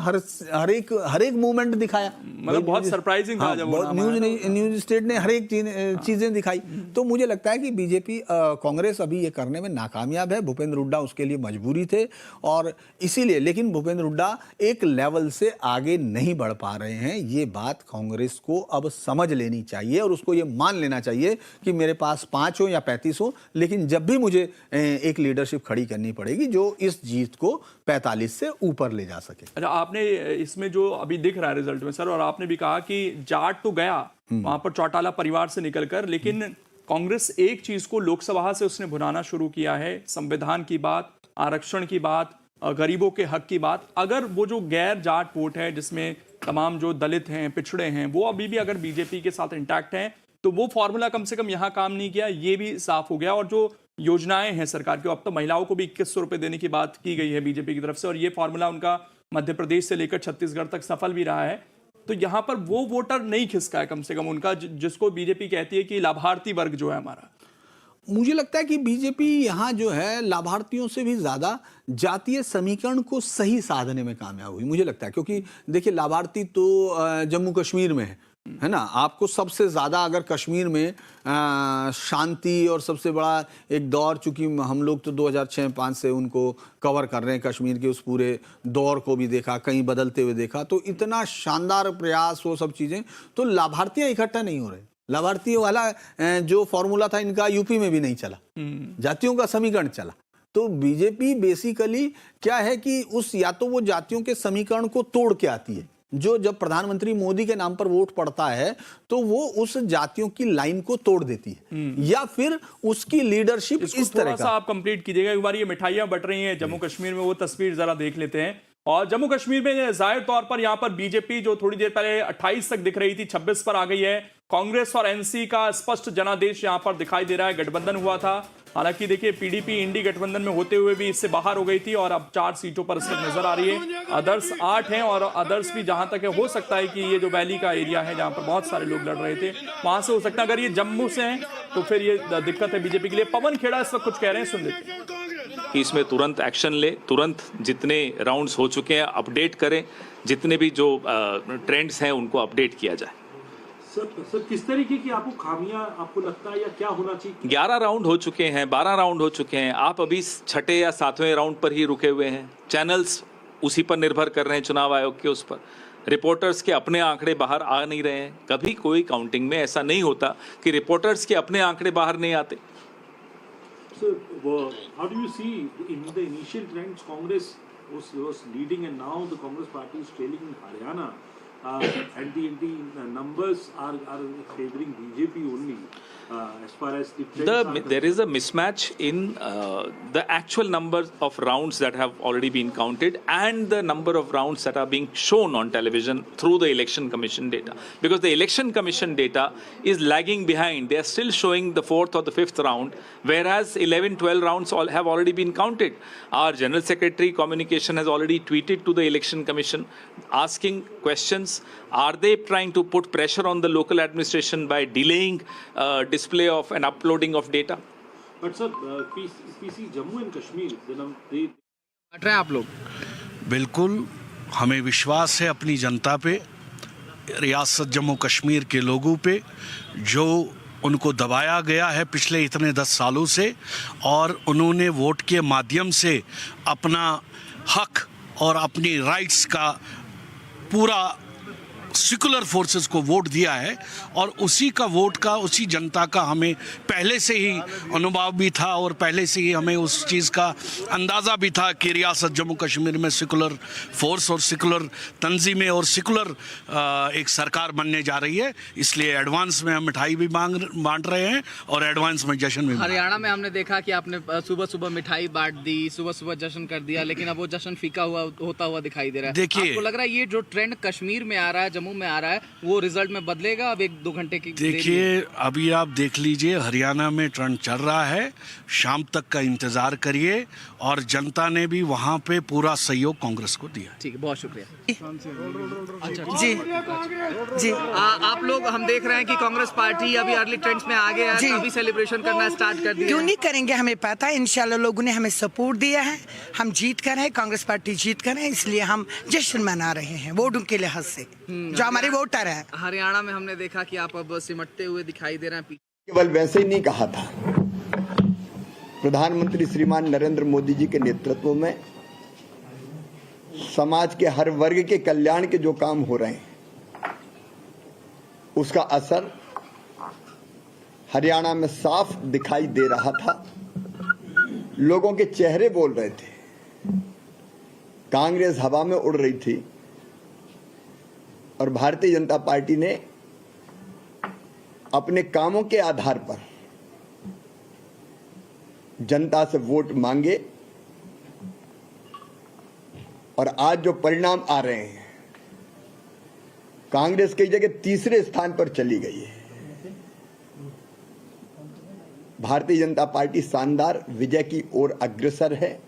हर एक मूवमेंट दिखाया, मतलब बहुत सरप्राइजिंग था जब वो नाम आया। न्यूज स्टेट ने हर एक चीजें दिखाई। तो मुझे लगता है कि बीजेपी कांग्रेस अभी ये करने में नाकामयाब है। भूपेंद्र हुड्डा उसके लिए मजबूरी थे और इसीलिए, लेकिन भूपेंद्र हुड्डा एक लेवल से आगे नहीं बढ़ पा रहे हैं। ये बात कांग्रेस को अब समझ लेनी चाहिए और उसको ये मान लेना चाहिए कि मेरे पास 5 हो या 35 हो, लेकिन जब भी मुझे एक लीडरशिप खड़ी करनी पड़ेगी जो इस जीत को 45 से ऊपर ले जा सके। अच्छा, आपने इसमें जो अभी दिख रहा है रिजल्ट में सर, और आपने भी कहा कि जाट तो गया वहां पर चौटाला परिवार से निकलकर, लेकिन कांग्रेस एक चीज को लोकसभा से उसने भुनाना शुरू किया है, संविधान की बात, आरक्षण की बात, गरीबों के हक की बात। अगर वो जो गैर जाट वोट है जिसमें तमाम जो दलित हैं, पिछड़े हैं, वो अभी भी अगर बीजेपी के साथ इंटैक्ट हैं, तो वो फॉर्मूला कम से कम यहां काम नहीं किया, ये भी साफ हो गया। और जो योजनाएं हैं सरकार की, अब तो महिलाओं को भी 2100 रुपए देने की बात की गई है बीजेपी की तरफ से, और ये फॉर्मूला उनका मध्य प्रदेश से लेकर छत्तीसगढ़ तक सफल भी रहा है। तो यहां पर वो वोटर नहीं खिसका है कम से कम उनका, जिसको बीजेपी कहती है कि लाभार्थी वर्ग जो है हमारा। मुझे लगता है कि बीजेपी यहाँ जो है लाभार्थियों से भी ज्यादा जातीय समीकरण को सही साधने में कामयाब हुई, मुझे लगता है। क्योंकि देखिए, लाभार्थी तो जम्मू कश्मीर में है ना। आपको सबसे ज्यादा अगर कश्मीर में शांति और सबसे बड़ा एक दौर, चूंकि हम लोग तो 2006-05 से उनको कवर कर रहे हैं, कश्मीर के उस पूरे दौर को भी देखा, कहीं बदलते हुए देखा, तो इतना शानदार प्रयास, वो सब चीजें, तो लाभार्थियां इकट्ठा नहीं हो रहे। लाभार्थियों वाला जो फॉर्मूला था इनका यूपी में भी नहीं चला, जातियों का समीकरण चला। तो बीजेपी बेसिकली क्या है कि उस, या तो वो जातियों के समीकरण को तोड़ के आती है, जो जब प्रधानमंत्री मोदी के नाम पर वोट पड़ता है तो वो उस जातियों की लाइन को तोड़ देती है, या फिर उसकी लीडरशिप इस तरह का। आप कंप्लीट कीजिएगा एक बार, ये मिठाइयां बट रही हैं जम्मू कश्मीर में, वो तस्वीर जरा देख लेते हैं। और जम्मू कश्मीर में जाहिर तौर पर यहां पर बीजेपी जो थोड़ी देर पहले 28 तक दिख रही थी, 26 पर आ गई है। कांग्रेस और एनसी का स्पष्ट जनादेश यहां पर दिखाई दे रहा है। गठबंधन हुआ था, हालांकि देखिए पीडीपी इंडी गठबंधन में होते हुए भी इससे बाहर हो गई थी, और अब 4 सीटों पर इस वक्त नजर आ रही है। अदर्स 8 हैं, और अदर्स भी जहां तक है, हो सकता है कि ये जो वैली का एरिया है जहां पर बहुत सारे लोग लड़ रहे थे, वहां से हो सकता है। अगर ये जम्मू से हैं तो फिर ये दिक्कत है बीजेपी के लिए। पवन खेड़ा इस वक्त कुछ कह रहे हैं, सुन लेते हैं। कि इसमें तुरंत एक्शन ले, तुरंत जितने राउंड्स हो चुके हैं अपडेट करें, जितने भी जो ट्रेंड्स हैं उनको अपडेट किया जाए। सर किस तरीके की आपको खामियां आपको लगता है, या क्या होना चाहिए? 11 राउंड हो चुके हैं, 12 राउंड हो चुके हैं, आप अभी 6ठे या 7वें राउंड पर ही रुके हुए हैं। चैनल्स उसी पर निर्भर कर रहे हैं, चुनाव आयोग के उस पर। रिपोर्टर्स के अपने आंकड़े बाहर आ नहीं रहे हैं। कभी कोई काउंटिंग में ऐसा नहीं होता कि रिपोर्टर्स के अपने आंकड़े बाहर नहीं आते। Sir, how do you see in the initial trends? Congress was leading, and now the Congress party is trailing in Haryana, and the numbers are favoring BJP only. As far as the trends are there is a mismatch in the actual number of rounds that have already been counted and the number of rounds that are being shown on television through the election commission data, because the election commission data is lagging behind. They are still showing the 4th or the 5th round, whereas 11-12 rounds have already been counted. Our general secretary communication has already tweeted to the election commission asking questions. Are they trying to put pressure on the local administration by delaying display of and uploading of data? But sir, PC Jammu and Kashmir, they हट रहे हैं आप लोग? बिल्कुल, हमें विश्वास है अपनी जनता पे, रियासत जम्मू कश्मीर के लोगों पे, जो उनको दबाया गया है पिछले इतने 10 सालों से, और उन्होंने वोट के माध्यम से अपना हक और अपनी राइट्स का पूरा सेकुलर फोर्सेस को वोट दिया है। और उसी का वोट का, उसी जनता का हमें पहले से ही अनुभव भी था, और पहले से ही हमें उस चीज़ का अंदाज़ा भी था कि रियासत जम्मू कश्मीर में सेकुलर फोर्स और सेकुलर तंजीमें और सेकुलर एक सरकार बनने जा रही है। इसलिए एडवांस में हम मिठाई भी बांट रहे हैं और एडवांस में जश्न भी। हरियाणा में हमने देखा कि आपने सुबह सुबह मिठाई बांट दी, सुबह सुबह जश्न कर दिया, लेकिन अब वो जश्न फीका हुआ होता हुआ दिखाई दे रहा है। देखिए, आपको लग रहा है ये जो ट्रेंड कश्मीर में आ रहा है, जम्मू में आ रहा है वो रिजल्ट में बदलेगा? अब 1-2 घंटे की देखिए, अभी आप देख लीजिए, हरियाणा में ट्रेंड चल रहा है, शाम तक का इंतजार करिए, और जनता ने भी वहां पे पूरा सहयोग कांग्रेस को दिया। ठीक है, बहुत शुक्रिया। जी जी आप लोग, हम देख रहे हैं कि कांग्रेस पार्टी अभी अर्ली ट्रेंड्स में आ गया है, अभी सेलिब्रेशन करना स्टार्ट कर दिया। क्यों नहीं करेंगे, हमें पता है इंशाल्लाह लोगों ने हमें सपोर्ट दिया है, हम जीत कर हैं, कांग्रेस पार्टी जीत कर है, इसलिए हम जश्न मना रहे हैं वोटों के लिहाज से जो हमारे वोटर है। हरियाणा में हमने देखा कि आप अब सिमटते हुए दिखाई दे रहे हैं। केवल वैसे ही नहीं कहा था, प्रधानमंत्री श्रीमान नरेंद्र मोदी जी के नेतृत्व में समाज के हर वर्ग के कल्याण के जो काम हो रहे हैं उसका असर हरियाणा में साफ दिखाई दे रहा था। लोगों के चेहरे बोल रहे थे, कांग्रेस हवा में उड़ रही थी और भारतीय जनता पार्टी ने अपने कामों के आधार पर जनता से वोट मांगे, और आज जो परिणाम आ रहे हैं, कांग्रेस कई जगह तीसरे स्थान पर चली गई है। भारतीय जनता पार्टी शानदार विजय की ओर अग्रसर है,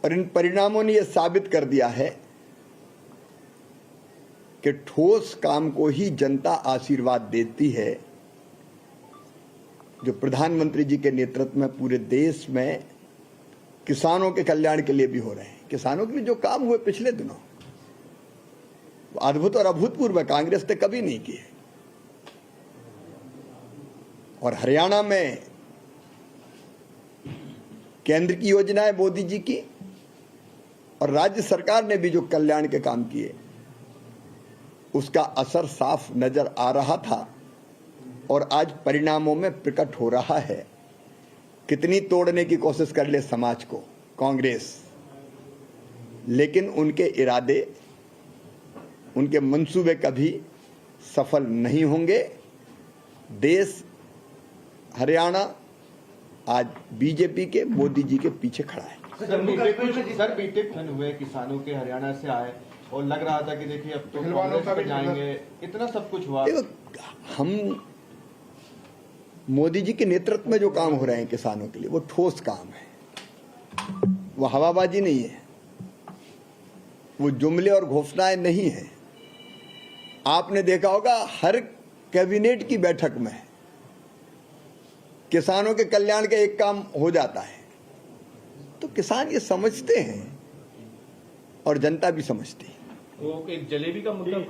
और इन परिणामों ने यह साबित कर दिया है कि ठोस काम को ही जनता आशीर्वाद देती है, जो प्रधानमंत्री जी के नेतृत्व में पूरे देश में किसानों के कल्याण के लिए भी हो रहे हैं। किसानों के लिए जो काम हुए पिछले दिनों, वो अद्भुत और अभूतपूर्व कांग्रेस ने कभी नहीं किए। और हरियाणा में केंद्र की योजनाएं मोदी जी की और राज्य सरकार ने भी जो कल्याण के काम किए, उसका असर साफ नजर आ रहा था और आज परिणामों में प्रकट हो रहा है। कितनी तोड़ने की कोशिश कर ले समाज को कांग्रेस, लेकिन उनके इरादे, उनके मंसूबे कभी सफल नहीं होंगे। देश, हरियाणा आज बीजेपी के, मोदी जी के पीछे खड़ा है। सर बीते क्षण हुए किसानों के हरियाणा से आए और लग रहा था कि देखिए अब तो कांग्रेस पे जाएंगे, इतना सब कुछ हुआ। हम मोदी जी के नेतृत्व में जो काम हो रहे हैं किसानों के लिए, वो ठोस काम है, वो हवाबाजी नहीं है, वो जुमले और घोषणाएं नहीं है। आपने देखा होगा हर कैबिनेट की बैठक में किसानों के कल्याण का एक काम हो जाता है। तो किसान ये समझते हैं और जनता भी समझती है। वो एक जलेबी का मुद्दा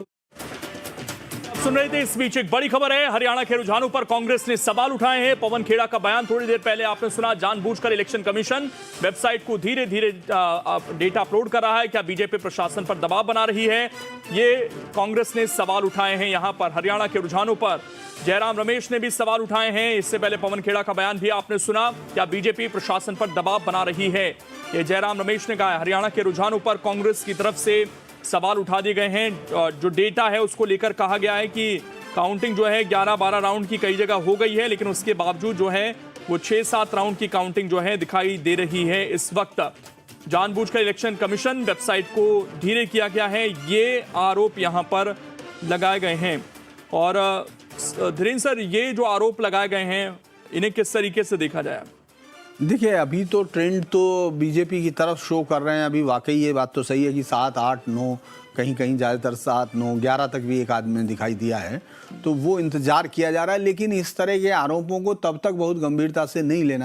सुन रहे थे। इस बीच एक बड़ी खबर है, हरियाणा के रुझानों पर कांग्रेस ने सवाल उठाए हैं। पवन खेड़ा का बयान थोड़ी देर पहले आपने सुना। जानबूझकर इलेक्शन कमीशन वेबसाइट को धीरे धीरे डेटा अपलोड कर रहा है, क्या बीजेपी प्रशासन पर दबाव बना रही है, ये कांग्रेस ने सवाल उठाए हैं। यहां पर हरियाणा के रुझानों पर जयराम रमेश ने भी सवाल उठाए हैं। इससे पहले पवन खेड़ा का बयान भी आपने सुना, क्या बीजेपी प्रशासन पर दबाव बना रही है, ये जयराम रमेश ने कहा है। हरियाणा के रुझानों पर कांग्रेस की तरफ से सवाल उठा दिए गए हैं। जो डेटा है उसको लेकर कहा गया है कि काउंटिंग जो है 11-12 राउंड की कई जगह हो गई है, लेकिन उसके बावजूद जो है वो 6-7 राउंड की काउंटिंग जो है दिखाई दे रही है इस वक्त। जानबूझकर इलेक्शन कमीशन वेबसाइट को धीरे किया गया है, ये आरोप यहां पर लगाए गए हैं। और धीरेन्द्र सर, ये जो आरोप लगाए गए हैं इन्हें किस तरीके से देखा जाए? देखिए, अभी तो ट्रेंड तो बीजेपी की तरफ शो कर रहे हैं। अभी वाकई ये बात तो सही है कि 7, 8, 9, कहीं कहीं ज़्यादातर 7, 9, 11 तक भी एक आदमी ने दिखाई दिया है, तो वो इंतजार किया जा रहा है। लेकिन इस तरह के आरोपों को तब तक बहुत गंभीरता से नहीं लेना